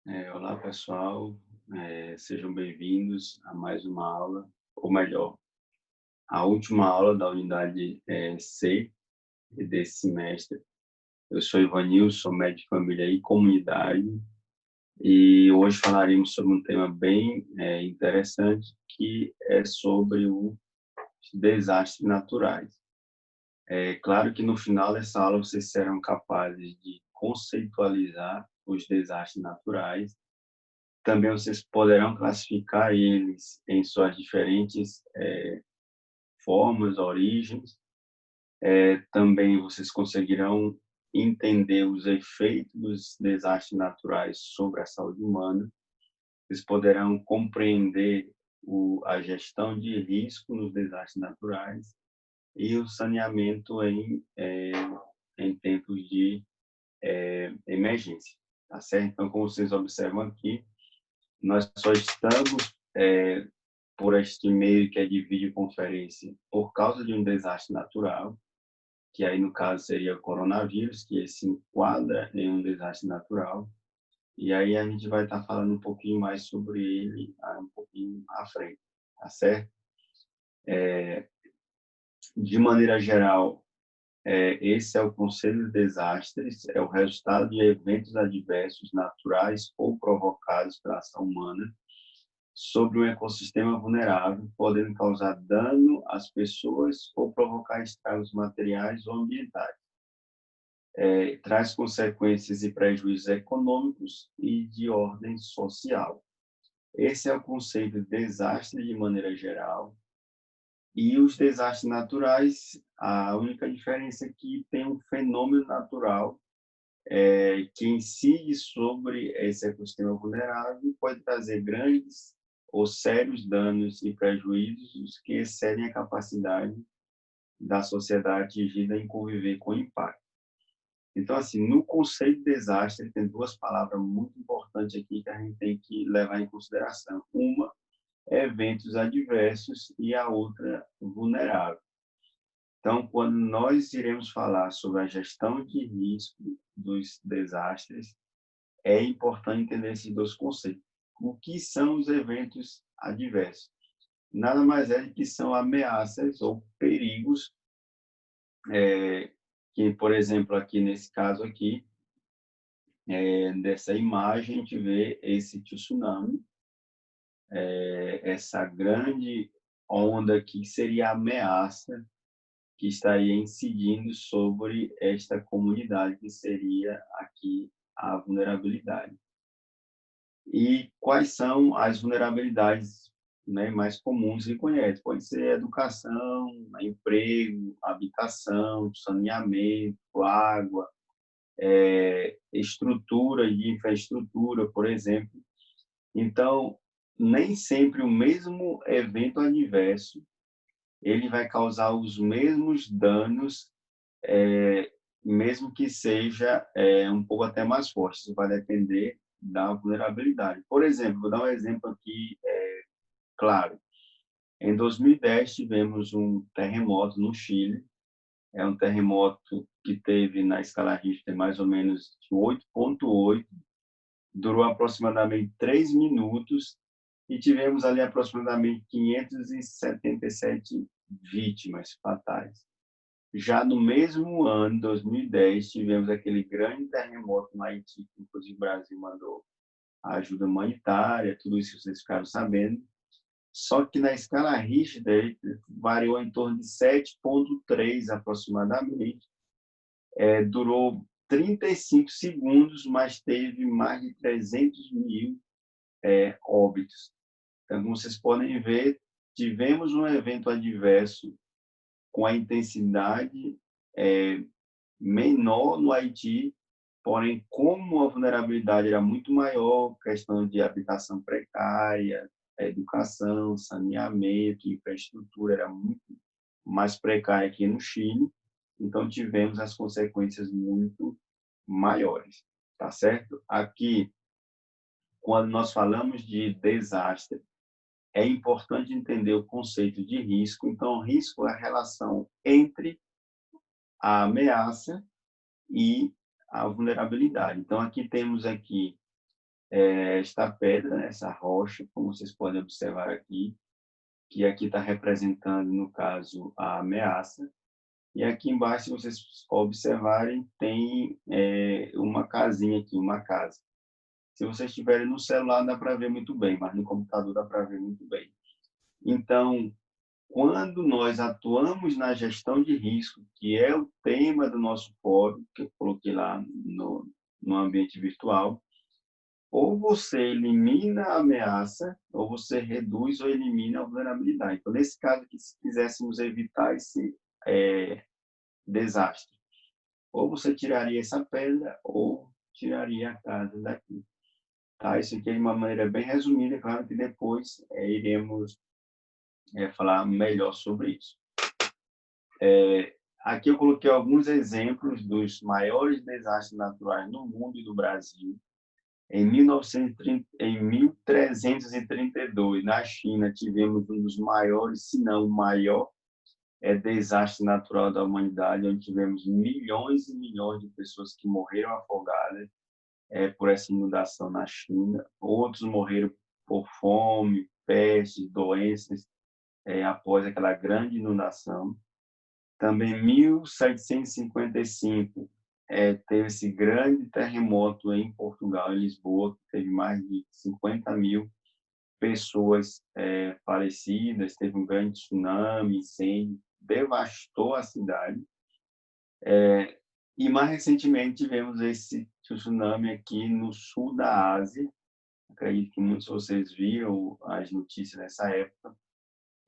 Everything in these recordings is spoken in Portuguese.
Olá, pessoal. Sejam bem-vindos a mais uma aula, ou melhor, a última aula da unidade C desse semestre. Eu sou Ivanilson, sou médico de família e comunidade, e hoje falaremos sobre um tema bem interessante, que é sobre os desastres naturais. É claro que no final dessa aula vocês serão capazes de conceitualizar os desastres naturais. Também vocês poderão classificar eles em suas diferentes formas, origens. Também vocês conseguirão entender os efeitos dos desastres naturais sobre a saúde humana. Vocês poderão compreender a gestão de risco nos desastres naturais e o saneamento em tempos de emergência. Tá certo? Então, como vocês observam aqui, nós só estamos por este meio que é de videoconferência por causa de um desastre natural, que aí no caso seria o coronavírus, que se enquadra em um desastre natural, e aí a gente vai estar falando um pouquinho mais sobre ele um pouquinho à frente, tá certo? De maneira geral, esse é o conceito de desastres, é o resultado de eventos adversos naturais ou provocados pela ação humana sobre um ecossistema vulnerável, podendo causar dano às pessoas ou provocar estragos materiais ou ambientais. Traz consequências e prejuízos econômicos e de ordem social. Esse é o conceito de desastre de maneira geral. E os desastres naturais, a única diferença é que tem um fenômeno natural que incide sobre esse ecossistema vulnerável e pode trazer grandes ou sérios danos e prejuízos que excedem a capacidade da sociedade atingida em conviver com o impacto. Então, assim, no conceito de desastre, tem duas palavras muito importantes aqui que a gente tem que levar em consideração. Uma é eventos adversos e a outra vulnerável. Então, quando nós iremos falar sobre a gestão de risco dos desastres, é importante entender esses dois conceitos. O que são os eventos adversos? Nada mais é que são ameaças ou perigos, que, por exemplo, aqui nesse caso aqui, dessa imagem, a gente vê esse tsunami, essa grande onda que seria a ameaça que estaria incidindo sobre esta comunidade, que seria aqui a vulnerabilidade. E quais são as vulnerabilidades, né, mais comuns e conhece? Pode ser educação, emprego, habitação, saneamento, água, estrutura de infraestrutura, por exemplo. Então, nem sempre o mesmo evento adverso ele vai causar os mesmos danos, mesmo que seja um pouco até mais forte. Isso vai depender da vulnerabilidade. Por exemplo, vou dar um exemplo aqui, claro. Em 2010, tivemos um terremoto no Chile. É um terremoto que teve, na escala Richter, mais ou menos 8,8, durou aproximadamente 3 minutos e tivemos ali aproximadamente 577 vítimas fatais. Já no mesmo ano, 2010, tivemos aquele grande terremoto no Haiti, que inclusive o Brasil mandou a ajuda humanitária, tudo isso vocês ficaram sabendo. Só que na escala Richter variou em torno de 7,3 aproximadamente. Durou 35 segundos, mas teve mais de 300 mil óbitos. Então, como vocês podem ver, tivemos um evento adverso com a intensidade menor no Haiti, porém, como a vulnerabilidade era muito maior, questão de habitação precária, educação, saneamento, infraestrutura era muito mais precária aqui no Chile, então tivemos as consequências muito maiores, tá certo? Aqui, quando nós falamos de desastre, é importante entender o conceito de risco. Então, risco é a relação entre a ameaça e a vulnerabilidade. Então, aqui temos aqui esta pedra, né, essa rocha, como vocês podem observar aqui, que aqui está representando, no caso, a ameaça. E aqui embaixo, se vocês observarem, tem uma casinha aqui, uma casa. Se vocês estiverem no celular, dá para ver muito bem, mas no computador dá para ver muito bem. Então, quando nós atuamos na gestão de risco, que é o tema do nosso fórum, que eu coloquei lá no ambiente virtual, ou você elimina a ameaça, ou você reduz ou elimina a vulnerabilidade. Então, nesse caso aqui, se quiséssemos evitar esse desastre, ou você tiraria essa pedra, ou tiraria a casa daqui. Tá? Isso aqui é de uma maneira bem resumida, claro que depois iremos falar melhor sobre isso. Aqui eu coloquei alguns exemplos dos maiores desastres naturais no mundo e no Brasil. Em 1332, na China, tivemos um dos maiores, se não o maior, desastre natural da humanidade, onde tivemos milhões e milhões de pessoas que morreram afogadas por essa inundação na China. Outros morreram por fome, pestes, doenças, após aquela grande inundação. Também em 1755 teve esse grande terremoto em Portugal, em Lisboa, que teve mais de 50.000 pessoas falecidas, teve um grande tsunami, incêndio, devastou a cidade. E mais recentemente tivemos esse tsunami aqui no sul da Ásia. Acredito que muitos de vocês viram as notícias nessa época,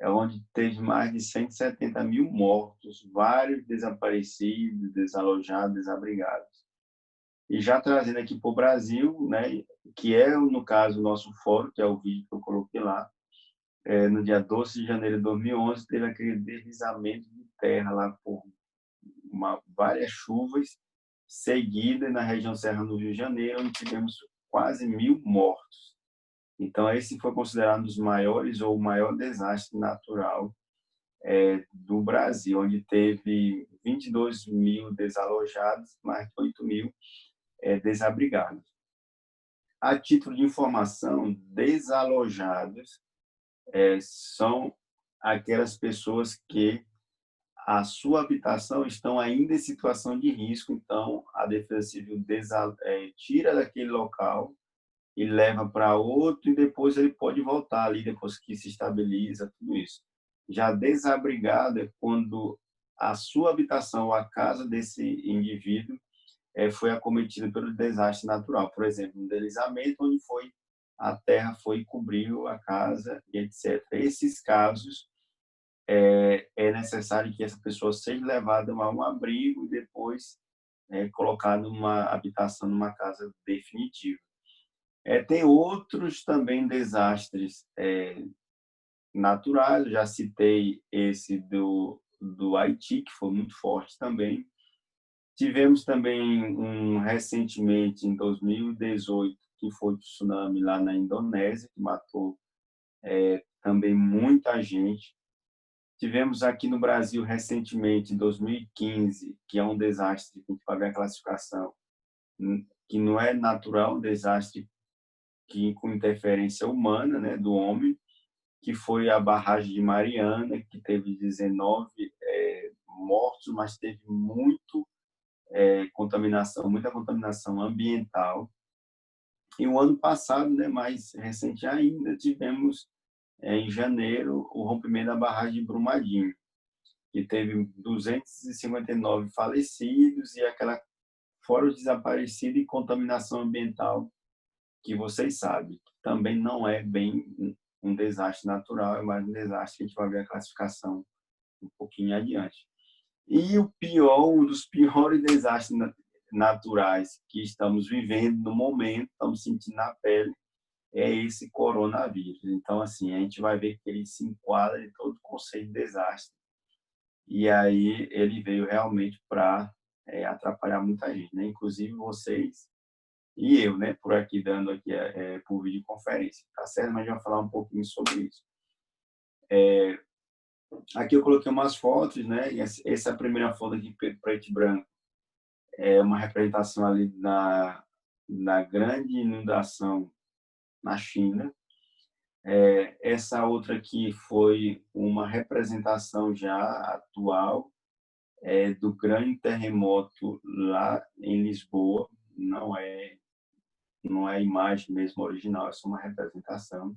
onde teve mais de 170.000 mortos, vários desaparecidos, desalojados, desabrigados. E já trazendo aqui para o Brasil, né, que é, no caso, o nosso fórum, que é o vídeo que eu coloquei lá, no dia 12 de janeiro de 2011, teve aquele deslizamento de terra lá por várias chuvas seguidas na região serrana do Rio de Janeiro, onde tivemos quase 1.000 mortos. Então, esse foi considerado um dos maiores ou o maior desastre natural do Brasil, onde teve 22.000 desalojados, mais de 8.000 desabrigados. A título de informação, desalojados são aquelas pessoas que a sua habitação estão ainda em situação de risco, então a Defesa Civil tira daquele local e leva para outro, e depois ele pode voltar ali, depois que se estabiliza, tudo isso. Já desabrigado é quando a sua habitação ou a casa desse indivíduo foi acometida pelo desastre natural. Por exemplo, um deslizamento onde a terra foi e cobriu a casa, e etc. Esses casos, é necessário que essa pessoa seja levada a um abrigo e depois colocada numa habitação, numa casa definitiva. Tem outros também desastres naturais, já citei esse do Haiti, que foi muito forte também. Tivemos também recentemente, em 2018, que foi o tsunami lá na Indonésia, que matou também muita gente. Tivemos aqui no Brasil recentemente, em 2015, que é um desastre, que a gente vai ver a classificação, que não é natural, um desastre com interferência humana, né, do homem, que foi a barragem de Mariana, que teve 19 mortos, mas teve muita contaminação ambiental. E o ano passado, né, mais recente ainda, tivemos em janeiro o rompimento da barragem de Brumadinho, que teve 259 falecidos e fora os desaparecidos e contaminação ambiental, que vocês sabem, que também não é bem um desastre natural, é mais um desastre que a gente vai ver a classificação um pouquinho adiante. E um dos piores desastres naturais que estamos vivendo no momento, estamos sentindo na pele, é esse coronavírus. Então, assim, a gente vai ver que ele se enquadra em todo o conceito de desastre. E aí ele veio realmente para atrapalhar muita gente, né? Inclusive vocês e eu, né? Por aqui, dando aqui por videoconferência. Tá certo? Mas a gente vai falar um pouquinho sobre isso. Aqui eu coloquei umas fotos, né? E essa é a primeira foto aqui, preto e branco. É uma representação ali da grande inundação na China. Essa outra aqui foi uma representação já atual do grande terremoto lá em Lisboa. Não é a imagem mesmo original, é só uma representação.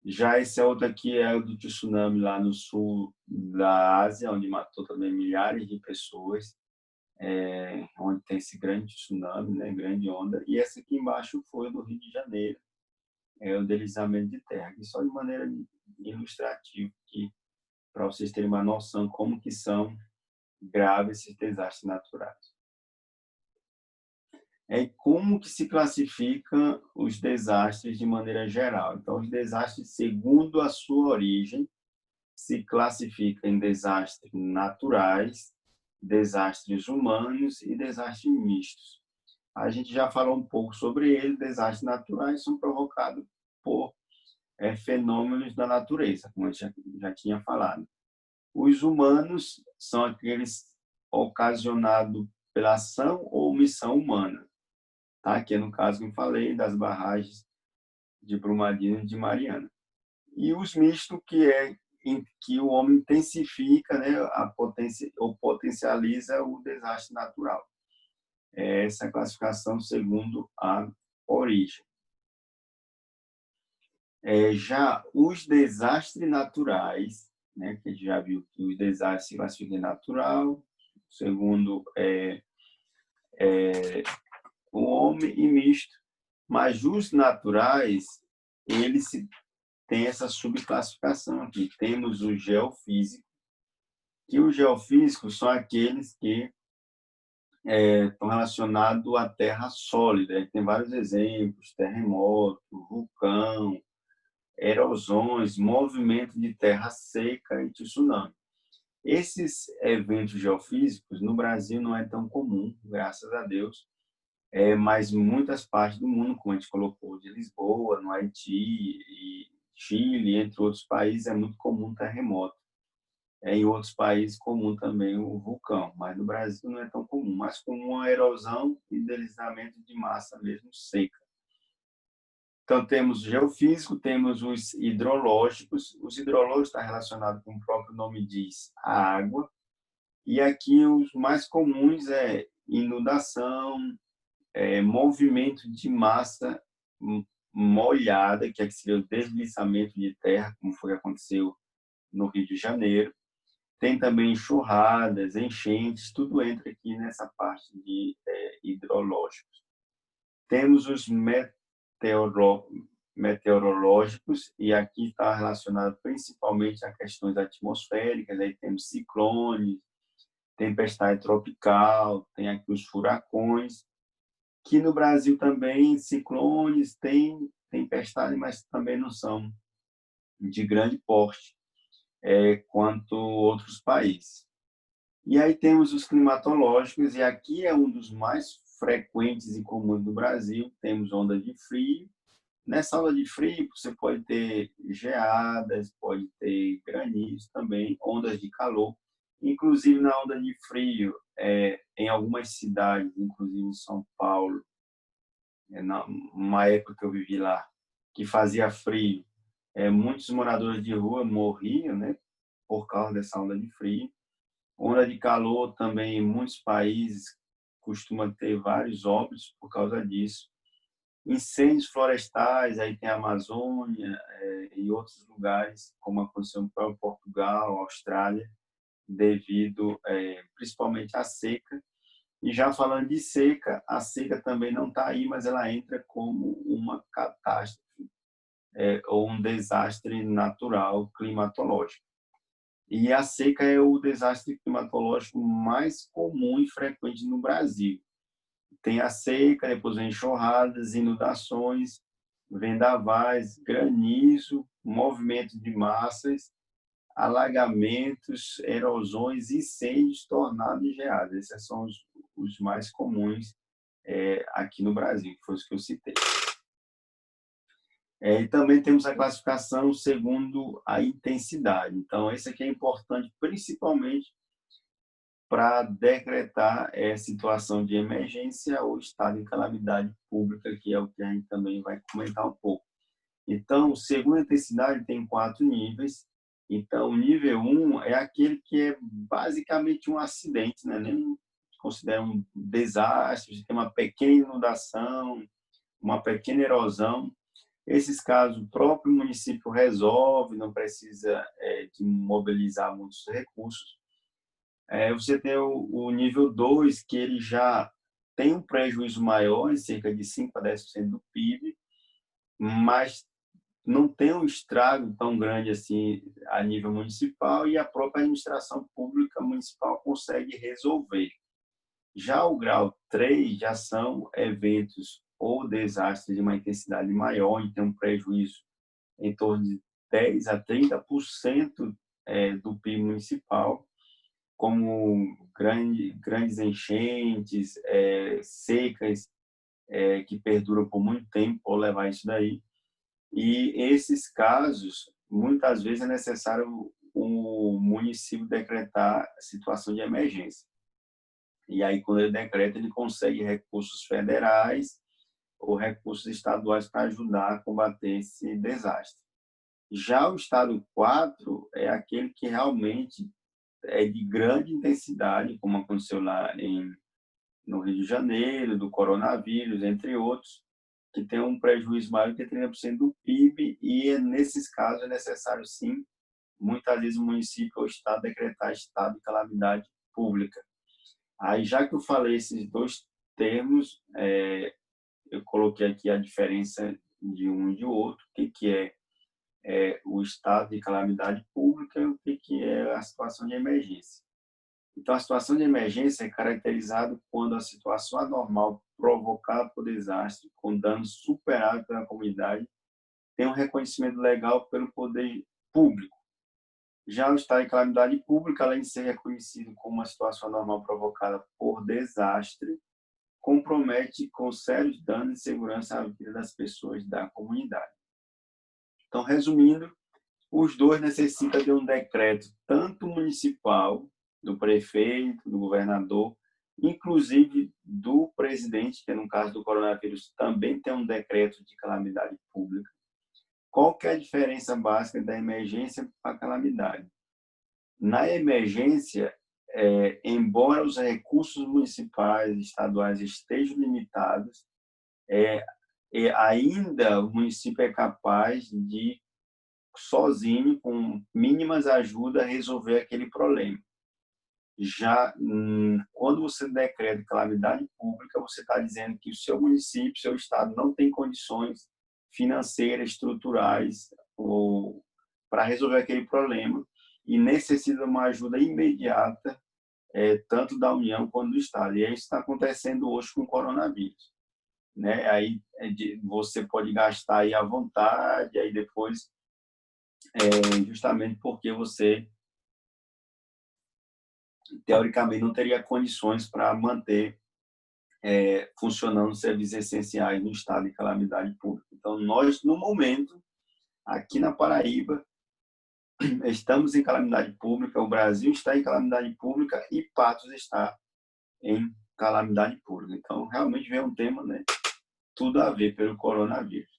Já esse outro aqui é o do tsunami lá no sul da Ásia, onde matou também milhares de pessoas, onde tem esse grande tsunami, né, grande onda. E essa aqui embaixo foi o do Rio de Janeiro, o deslizamento de terra, aqui só de maneira ilustrativa, para vocês terem uma noção como que são graves esses desastres naturais. Como que se classificam os desastres de maneira geral? Então, os desastres, segundo a sua origem, se classificam em desastres naturais, desastres humanos e desastres mistos. A gente já falou um pouco sobre ele. Desastres naturais são provocados por fenômenos da natureza, como a gente já tinha falado. Os humanos são aqueles ocasionados pela ação ou omissão humana. Tá? Que é no caso que eu falei das barragens de Brumadinho e de Mariana. E os mistos, que é em que o homem intensifica, né, a potência ou potencializa o desastre natural. Essa é a classificação segundo a origem. Já os desastres naturais, né, que a gente já viu que os desastres se classificam em natural, segundo o homem, e misto. Mas os naturais, eles têm essa subclassificação aqui. Temos o geofísico, que os geofísicos são aqueles que estão relacionados à terra sólida. Tem vários exemplos: terremoto, vulcão, erosões, movimento de terra seca e tsunami. Esses eventos geofísicos no Brasil não é tão comum, graças a Deus, mas muitas partes do mundo, como a gente colocou, de Lisboa, no Haiti e Chile, entre outros países, é muito comum terremoto. Em outros países, comum também o vulcão, mas no Brasil não é tão comum, mas comum a erosão e deslizamento de massa mesmo seca. Então, temos o geofísico, temos os hidrológicos. Os hidrológicos estão relacionados, como o próprio nome diz, à água. E aqui os mais comuns é inundação, movimento de massa molhada, que seria o deslizamento de terra, como foi que aconteceu no Rio de Janeiro. Tem também enxurradas, enchentes, tudo entra aqui nessa parte de hidrológicos. Temos os meteorológicos, e aqui está relacionado principalmente a questões atmosféricas. Aí temos ciclones, tempestade tropical, tem aqui os furacões, que no Brasil também ciclones, tem tempestade, mas também não são de grande porte quanto outros países. E aí temos os climatológicos, e aqui é um dos mais frequentes e comuns do Brasil. Temos onda de frio. Nessa onda de frio, você pode ter geadas, pode ter granizo também, ondas de calor. Inclusive, na onda de frio, em algumas cidades, inclusive em São Paulo, numa época que eu vivi lá, que fazia frio, muitos moradores de rua morriam, né, por causa dessa onda de frio. Onda de calor também, em muitos países, costuma ter vários óbitos por causa disso. Incêndios florestais, aí tem a Amazônia e outros lugares, como aconteceu no próprio Portugal, Austrália, devido principalmente à seca. E já falando de seca, a seca também não está aí, mas ela entra como uma catástrofe ou um desastre natural climatológico. E a seca é o desastre climatológico mais comum e frequente no Brasil. Tem a seca, depois vem enxurradas, inundações, vendavais, granizo, movimento de massas, alagamentos, erosões, incêndios, tornados e geadas. Esses são os mais comuns aqui no Brasil, que foi os que eu citei. E também temos a classificação segundo a intensidade. Então, esse aqui é importante, principalmente para decretar situação de emergência ou estado de calamidade pública, que é o que a gente também vai comentar um pouco. Então, segundo a intensidade, tem 4 níveis. Então, o nível 1 é aquele que é basicamente um acidente, né? Nem considera um desastre, você tem uma pequena inundação, uma pequena erosão. Esses casos, o próprio município resolve, não precisa de mobilizar muitos recursos. Você tem o nível 2, que ele já tem um prejuízo maior, em cerca de 5 a 10% do PIB, mas não tem um estrago tão grande assim a nível municipal e a própria administração pública municipal consegue resolver. Já o grau 3 já são eventos ou desastres de uma intensidade maior e tem um prejuízo em torno de 10 a 30% do PIB municipal, como grandes enchentes, secas, que perduram por muito tempo, ou levar isso daí. E esses casos, muitas vezes é necessário o município decretar situação de emergência. E aí, quando ele decreta, ele consegue recursos federais ou recursos estaduais para ajudar a combater esse desastre. Já o estado 4 é aquele que realmente é de grande intensidade, como aconteceu lá no Rio de Janeiro, do coronavírus, entre outros, que tem um prejuízo maior de 30% do PIB, e nesses casos é necessário, sim, muitas vezes o município ou o estado decretar estado de calamidade pública. Aí, já que eu falei esses dois termos, eu coloquei aqui a diferença de um e de outro, o que é o estado de calamidade pública e o que é a situação de emergência. Então, a situação de emergência é caracterizada quando a situação anormal provocada por desastre, com danos superados pela comunidade, tem um reconhecimento legal pelo poder público. Já o estado de calamidade pública, além de ser reconhecido como uma situação anormal provocada por desastre, compromete com sérios danos de segurança à vida das pessoas da comunidade. Então, resumindo, os dois necessitam de um decreto, tanto municipal, do prefeito, do governador, inclusive do presidente, que no caso do coronavírus também tem um decreto de calamidade pública. Qual que é a diferença básica da emergência para a calamidade? Na emergência, embora os recursos municipais e estaduais estejam limitados, ainda o município é capaz de sozinho, com mínimas ajudas, resolver aquele problema. Já quando você decreta calamidade pública, você está dizendo que o seu município, seu estado não tem condições financeiras, estruturais para resolver aquele problema e necessita de uma ajuda imediata, tanto da União quanto do Estado. E é isso que está acontecendo hoje com o coronavírus. Né? Aí você pode gastar aí à vontade, aí depois justamente porque você, teoricamente, não teria condições para manter funcionando serviços essenciais no estado de calamidade pública. Então, nós, no momento, aqui na Paraíba, estamos em calamidade pública, o Brasil está em calamidade pública e Patos está em calamidade pública. Então, realmente vem um tema, né, tudo a ver pelo coronavírus.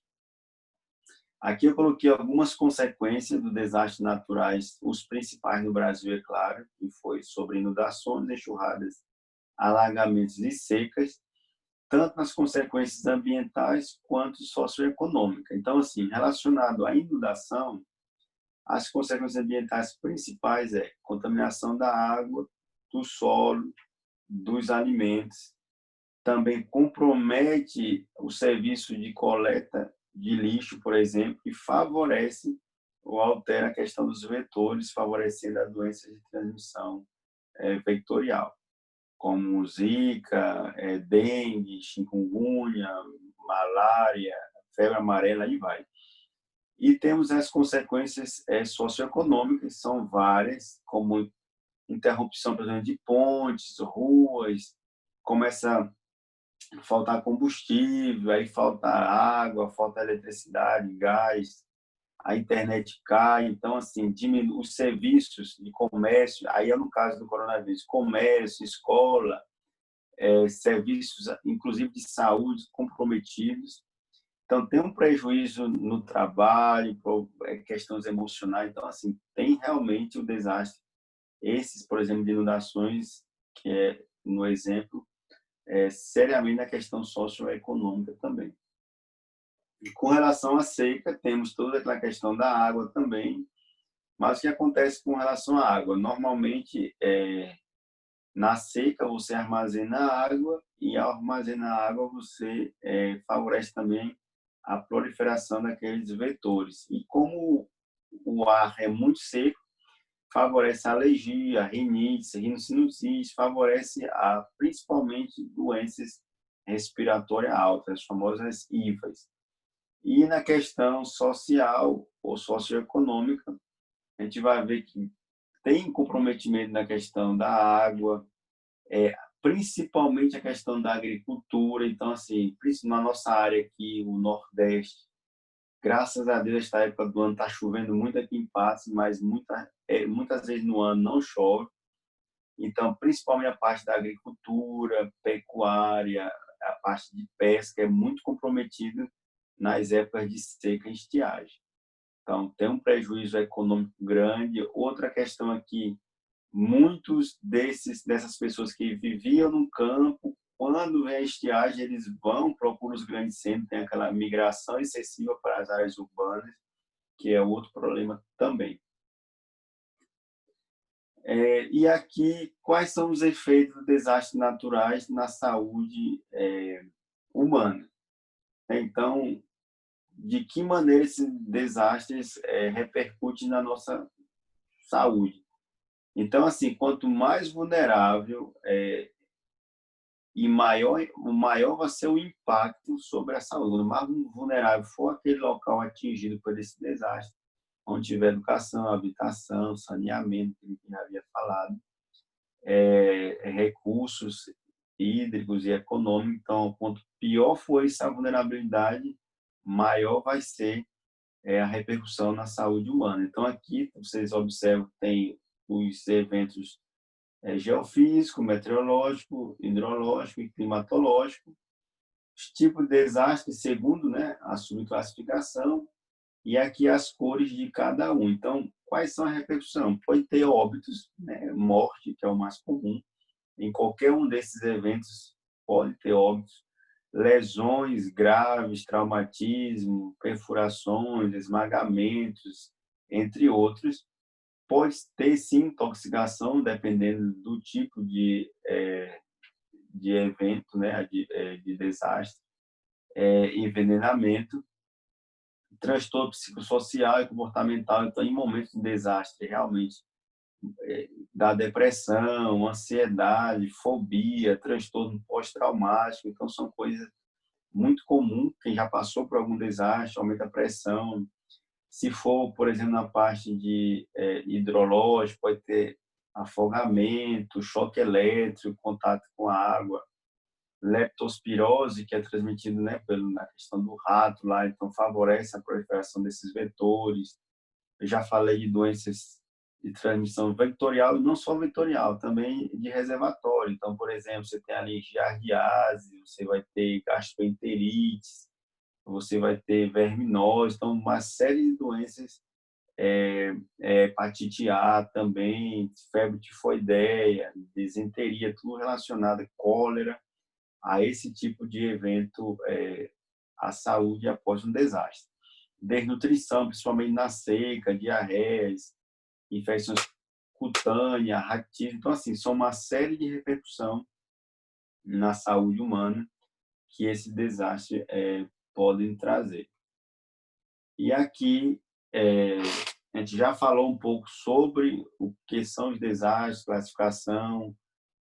Aqui eu coloquei algumas consequências dos desastres naturais, os principais no Brasil, é claro, que foi sobre inundações, enxurradas, alagamentos e secas, tanto nas consequências ambientais quanto socioeconômicas. Então, assim, relacionado à inundação, as consequências ambientais principais é contaminação da água, do solo, dos alimentos. Também compromete o serviço de coleta de lixo, por exemplo, e favorece ou altera a questão dos vetores, favorecendo a doença de transmissão vectorial, como zika, dengue, chikungunya, malária, febre amarela, e vai. E temos as consequências socioeconômicas, que são várias, como interrupção, por exemplo, de pontes, ruas, começa a faltar combustível, aí falta água, falta eletricidade, gás, a internet cai, então, assim, diminui os serviços de comércio, aí é no caso do coronavírus, comércio, escola, serviços, inclusive de saúde, comprometidos. Então, tem um prejuízo no trabalho, questões emocionais. Então, assim, tem realmente o desastre. Esses, por exemplo, de inundações, que é no exemplo, seriamente na questão socioeconômica também. E com relação à seca, temos toda aquela questão da água também. Mas o que acontece com relação à água? Normalmente, na seca, você armazena água e, ao armazenar água, você favorece também a proliferação daqueles vetores. E como o ar é muito seco, favorece a alergia, rinite, rinocinusite, favorece principalmente doenças respiratórias altas, as famosas IVAs. E na questão social ou socioeconômica, a gente vai ver que tem comprometimento na questão da água, principalmente a questão da agricultura. Então, assim, na nossa área aqui, o Nordeste, graças a Deus, esta época do ano está chovendo muito aqui em Patos, mas muitas vezes no ano não chove. Então, principalmente a parte da agricultura, pecuária, a parte de pesca é muito comprometida nas épocas de seca e estiagem. Então, tem um prejuízo econômico grande. Outra questão aqui, muitos dessas pessoas que viviam no campo, quando vem a estiagem, eles procuram os grandes centros, tem aquela migração excessiva para as áreas urbanas, que é outro problema também. E aqui, quais são os efeitos dos desastres naturais na saúde humana? Então, de que maneira esses desastres repercutem na nossa saúde? Então, assim, quanto mais vulnerável o maior vai ser o impacto sobre a saúde. Quanto mais vulnerável for aquele local atingido por esse desastre, onde tiver educação, habitação, saneamento, que eu já havia falado, recursos hídricos e econômicos. Então, quanto pior for essa vulnerabilidade, maior vai ser a repercussão na saúde humana. Então, aqui, vocês observam, tem os eventos geofísico, meteorológico, hidrológico e climatológico, os tipos de desastre segundo, né, a subclassificação, e aqui as cores de cada um. Então, quais são as repercussões? Pode ter óbitos, né, morte, que é o mais comum. Em qualquer um desses eventos pode ter óbitos, lesões graves, traumatismo, perfurações, esmagamentos, entre outros. Pode ter, sim, intoxicação, dependendo do tipo de evento, né, de desastre, envenenamento, transtorno psicossocial e comportamental. Então, em momentos de desastre, realmente, da depressão, ansiedade, fobia, transtorno pós-traumático. Então, são coisas muito comuns. Quem já passou por algum desastre, aumenta a pressão. Se for, por exemplo, na parte de hidrológico, pode ter afogamento, choque elétrico, contato com a água, leptospirose, que é transmitido, né, na questão do rato lá, então favorece a proliferação desses vetores. Eu já falei de doenças de transmissão vetorial e não só vetorial, também de reservatório. Então, por exemplo, você tem ali giardiase, você vai ter gastroenterite, você vai ter verminose, então uma série de doenças, hepatite A também, febre tifoideia, disenteria, tudo relacionado, cólera, a esse tipo de evento à saúde após um desastre. Desnutrição, principalmente na seca, diarreias, infecções cutâneas, raquitismo. Então, assim, são uma série de repercussões na saúde humana que esse desastre podem trazer. E aqui a gente já falou um pouco sobre o que são os desastres, classificação,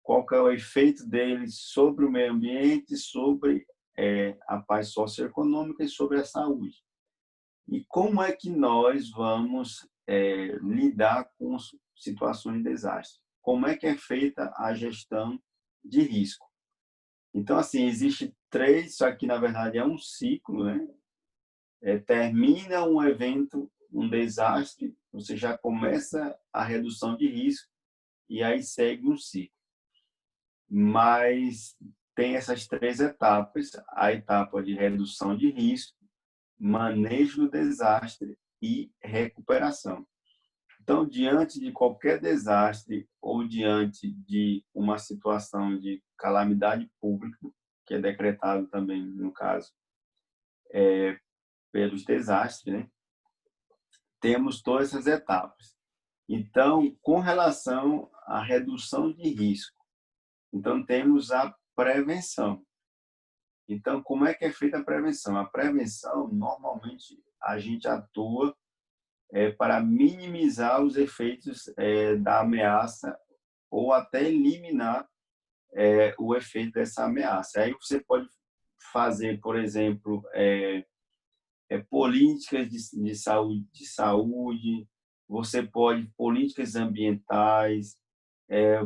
qual que é o efeito deles sobre o meio ambiente, sobre a paz socioeconômica e sobre a saúde. E como é que nós vamos lidar com situações de desastre? Como é que é feita a gestão de risco? Então, assim, existe três, isso aqui na verdade é um ciclo, né? Termina um evento um desastre, você já começa a redução de risco e aí segue um ciclo. Mas tem essas 3 etapas: a etapa de redução de risco, manejo do desastre e recuperação. Então, diante de qualquer desastre ou diante de uma situação de calamidade pública, que é decretado também, no caso, pelos desastres, né? Temos todas essas etapas. Então, com relação à redução de risco, então temos a prevenção. Então, como é que é feita a prevenção? A prevenção, normalmente, a gente atua para minimizar os efeitos da ameaça ou até eliminar o efeito dessa ameaça. Aí você pode fazer, por exemplo, políticas de saúde, você pode políticas ambientais,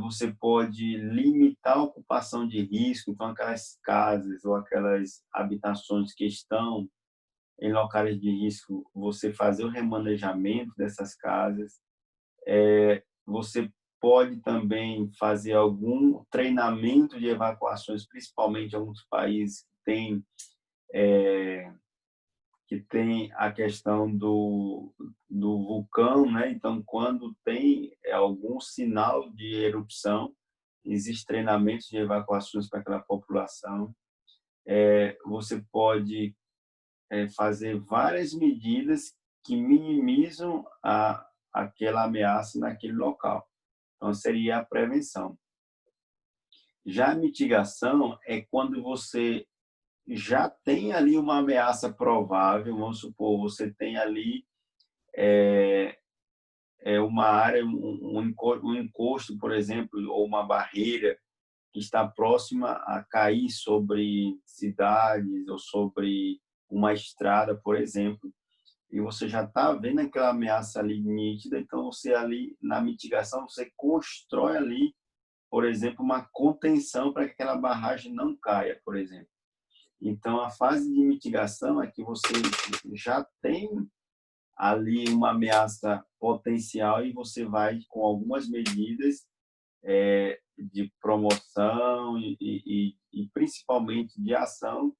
você pode limitar a ocupação de risco, então aquelas casas ou aquelas habitações que estão em locais de risco, você fazer o remanejamento dessas casas. Você pode também fazer algum treinamento de evacuações, principalmente em alguns países que tem a questão do vulcão, né? Então, quando tem algum sinal de erupção, existe treinamentos de evacuações para aquela população. Você pode fazer várias medidas que minimizam aquela ameaça naquele local. Então, seria a prevenção. Já a mitigação é quando você já tem ali uma ameaça provável, vamos supor, você tem ali uma área, um encosto, por exemplo, ou uma barreira que está próxima a cair sobre cidades ou sobre uma estrada, por exemplo, e você já está vendo aquela ameaça ali nítida, então você ali, na mitigação, você constrói ali, por exemplo, uma contenção para que aquela barragem não caia, por exemplo. Então, a fase de mitigação é que você já tem ali uma ameaça potencial e você vai, com algumas medidas de promoção e principalmente de ação,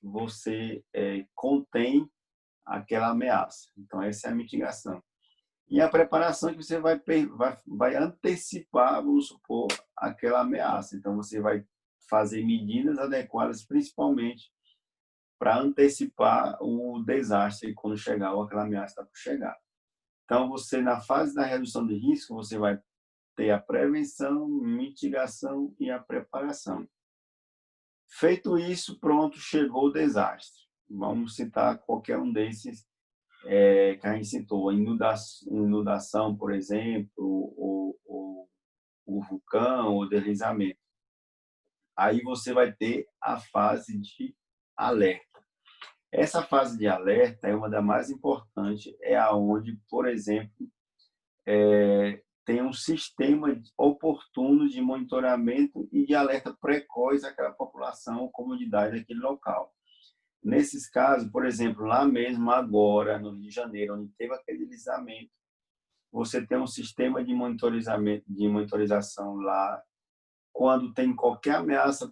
você contém aquela ameaça. Então, essa é a mitigação. E a preparação é que você vai antecipar, vamos supor, aquela ameaça. Então, você vai fazer medidas adequadas, principalmente para antecipar o desastre quando chegar ou aquela ameaça está por chegar. Então, você, na fase da redução de risco, você vai ter a prevenção, mitigação e a preparação. Feito isso, pronto, chegou o desastre. Vamos citar qualquer um desses que a gente citou, inundação, por exemplo, o vulcão, o deslizamento. Aí você vai ter a fase de alerta. Essa fase de alerta é uma das mais importantes, é aonde, por exemplo, tem um sistema oportuno de monitoramento e de alerta precoce àquela população ou comunidade daquele local. Nesses casos, por exemplo, lá mesmo agora, no Rio de Janeiro, onde teve aquele deslizamento, você tem um sistema de monitorização lá. Quando tem qualquer ameaça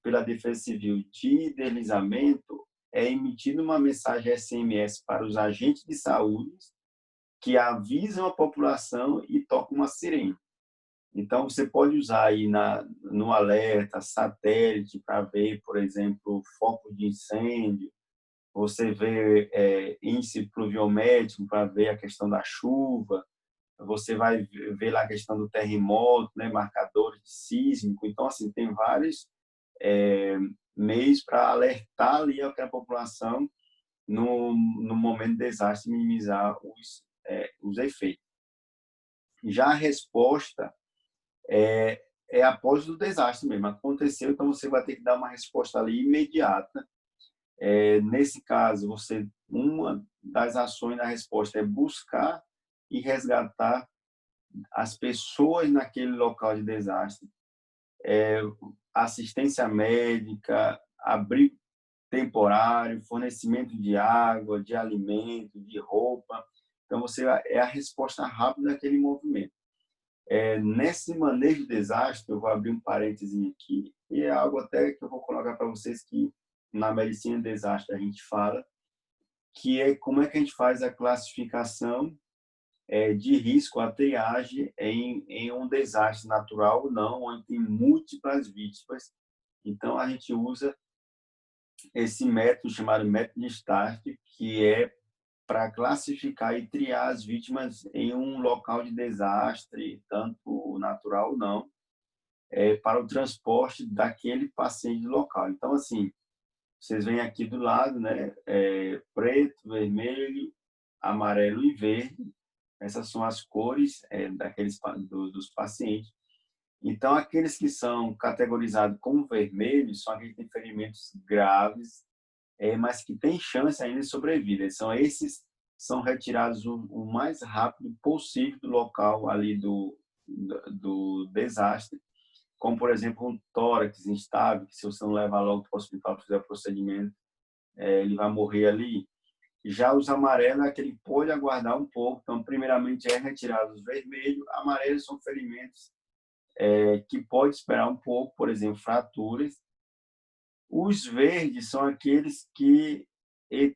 pela Defesa Civil de deslizamento, é emitida uma mensagem SMS para os agentes de saúde que avisam a população e tocam uma sirene. Então, você pode usar aí no alerta satélite para ver, por exemplo, foco de incêndio. Você vê índice pluviométrico para ver a questão da chuva. Você vai ver lá a questão do terremoto, né, marcadores de sísmico. Então, assim, tem vários meios para alertar ali aquela população no momento de desastre, minimizar os efeitos. Já a resposta é após o desastre mesmo. Aconteceu, então você vai ter que dar uma resposta ali imediata. Nesse caso, uma das ações da resposta é buscar e resgatar as pessoas naquele local de desastre, assistência médica, abrigo temporário, fornecimento de água, de alimento, de roupa. Então, você é a resposta rápida daquele movimento. Nesse manejo de desastre, eu vou abrir um parêntese aqui, e é algo até que eu vou colocar para vocês que na medicina de desastre a gente fala, que é como é que a gente faz a classificação de risco, a triagem em um desastre natural ou não, onde tem múltiplas vítimas. Então, a gente usa esse método chamado método de Stark, que é para classificar e triar as vítimas em um local de desastre, tanto natural ou não, para o transporte daquele paciente local. Então, assim, vocês veem aqui do lado, né? Preto, vermelho, amarelo e verde. Essas são as cores dos pacientes. Então, aqueles que são categorizados como vermelhos são aqueles que têm ferimentos graves, mas que têm chance ainda de sobrevida. São esses são retirados o mais rápido possível do local ali do desastre, como, por exemplo, um tórax instável, que se você não levar logo para o hospital para fazer o procedimento, ele vai morrer ali. Já os amarelos, aquele pode aguardar um pouco. Então, primeiramente, é retirado os vermelhos. Amarelos são ferimentos que pode esperar um pouco, por exemplo, fraturas. Os verdes são aqueles que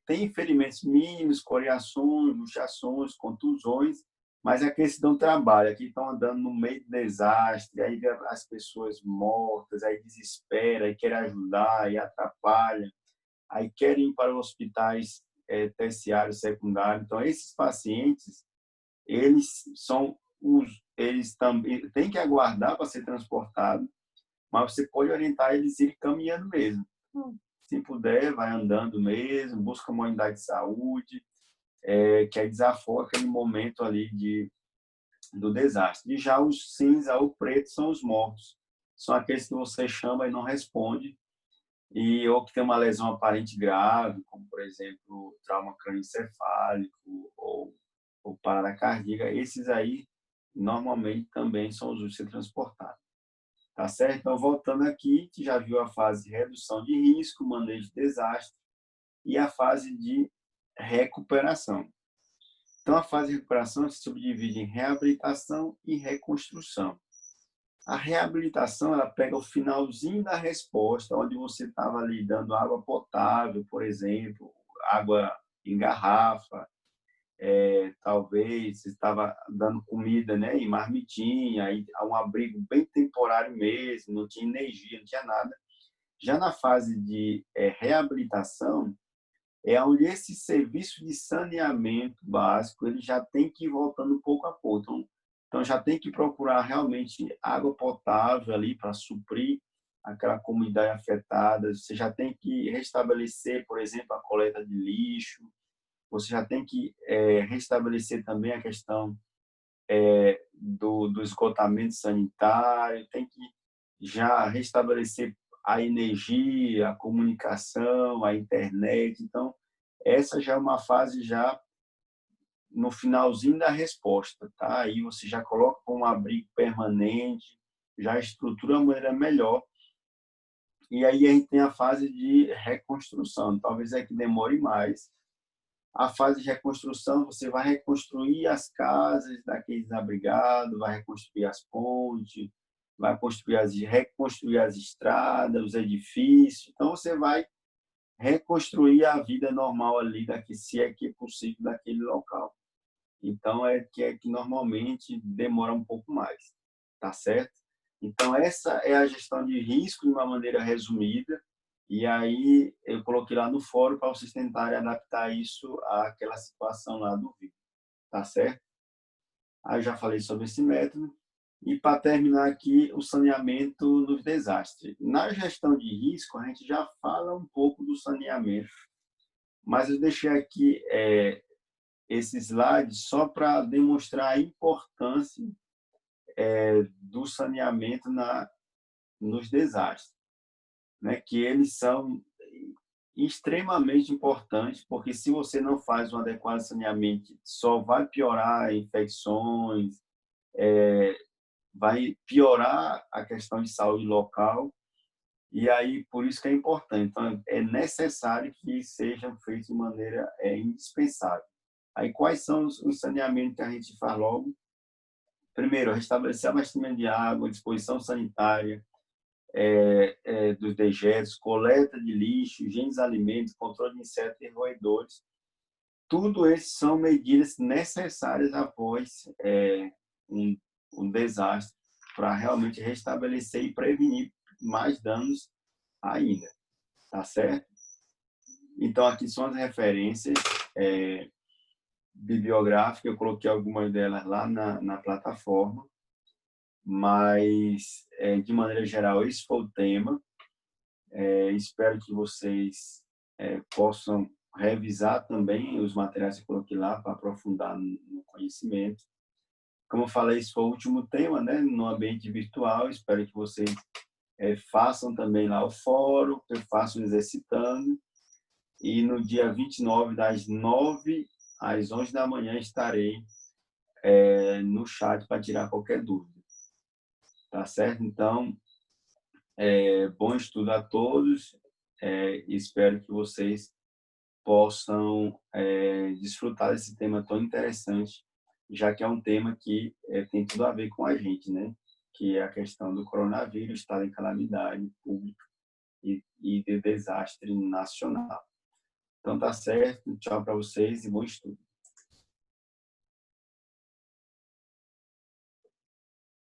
têm ferimentos mínimos, coriações, luxações, contusões, mas é aqueles que dão trabalho, aqui estão andando no meio do desastre, aí vê as pessoas mortas, aí desespera, aí quer ajudar, aí atrapalha, aí querem ir para os hospitais terciários, secundários. Então, esses pacientes, eles também têm que aguardar para ser transportados, mas você pode orientar eles a ir caminhando mesmo. Se puder, vai andando mesmo, busca uma unidade de saúde, que aí desafoga aquele momento ali do desastre. E já os cinza ou preto são os mortos. São aqueles que você chama e não responde, ou que tem uma lesão aparente grave, como, por exemplo, trauma crânioencefálico ou parada cardíaca. Esses aí, normalmente, também são os últimos a ser transportados. Tá certo? Então, voltando aqui, que já viu a fase de redução de risco, manejo de desastre e a fase de recuperação. Então, a fase de recuperação se subdivide em reabilitação e reconstrução. A reabilitação, ela pega o finalzinho da resposta, onde você estava ali dando água potável, por exemplo, água em garrafa, talvez você estava dando comida, né, em marmitinha, aí um abrigo bem temporário mesmo, não tinha energia, não tinha nada. Já na fase de reabilitação, é onde esse serviço de saneamento básico ele já tem que ir voltando pouco a pouco. Então já tem que procurar realmente água potável ali para suprir aquela comunidade afetada. Você já tem que restabelecer, por exemplo, a coleta de lixo. Você já tem que restabelecer também a questão do esgotamento sanitário, tem que já restabelecer a energia, a comunicação, a internet. Então, essa já é uma fase já no finalzinho da resposta, tá? Aí você já coloca um abrigo permanente, já estrutura de uma maneira melhor. E aí a gente tem a fase de reconstrução. Talvez é que demore mais. A fase de reconstrução, você vai reconstruir as casas daqueles abrigados, vai reconstruir as pontes, vai reconstruir as estradas, os edifícios. Então, você vai reconstruir a vida normal ali, se é que é possível, daquele local. Então, que normalmente demora um pouco mais, tá certo? Então, essa é a gestão de risco de uma maneira resumida. E aí, eu coloquei lá no fórum para vocês tentarem adaptar isso àquela situação lá do vídeo, tá certo? Aí, eu já falei sobre esse método. E, para terminar aqui, o saneamento nos desastres. Na gestão de risco, a gente já fala um pouco do saneamento, mas eu deixei aqui esse slide só para demonstrar a importância do saneamento nos desastres, né? Que eles são extremamente importantes, porque se você não faz um adequado saneamento, só vai piorar infecções, vai piorar a questão de saúde local, e aí por isso que é importante. Então, é necessário que sejam feitos de maneira indispensável, Aí, quais são os saneamentos que a gente faz logo? Primeiro, restabelecer abastecimento de água, disposição sanitária, dos dejetos, coleta de lixo, higiene dos alimentos, controle de insetos e roedores. Tudo isso são medidas necessárias após um, um desastre para realmente restabelecer e prevenir mais danos ainda, tá certo? Então, aqui são as referências bibliográficas, eu coloquei algumas delas lá na plataforma, mas, de maneira geral, esse foi o tema. Espero que vocês possam revisar também os materiais que eu coloquei lá para aprofundar no conhecimento. Como eu falei, esse foi o último tema, né, no ambiente virtual. Espero que vocês façam também lá o fórum, façam exercitando. E no dia 29, das 9 às 11 da manhã, estarei no chat para tirar qualquer dúvida. Tá certo? Então, bom estudo a todos. Espero que vocês possam desfrutar desse tema tão interessante, já que é um tema que tem tudo a ver com a gente, né? Que é a questão do coronavírus, estado em calamidade pública e de desastre nacional. Então, tá certo. Tchau para vocês e bom estudo.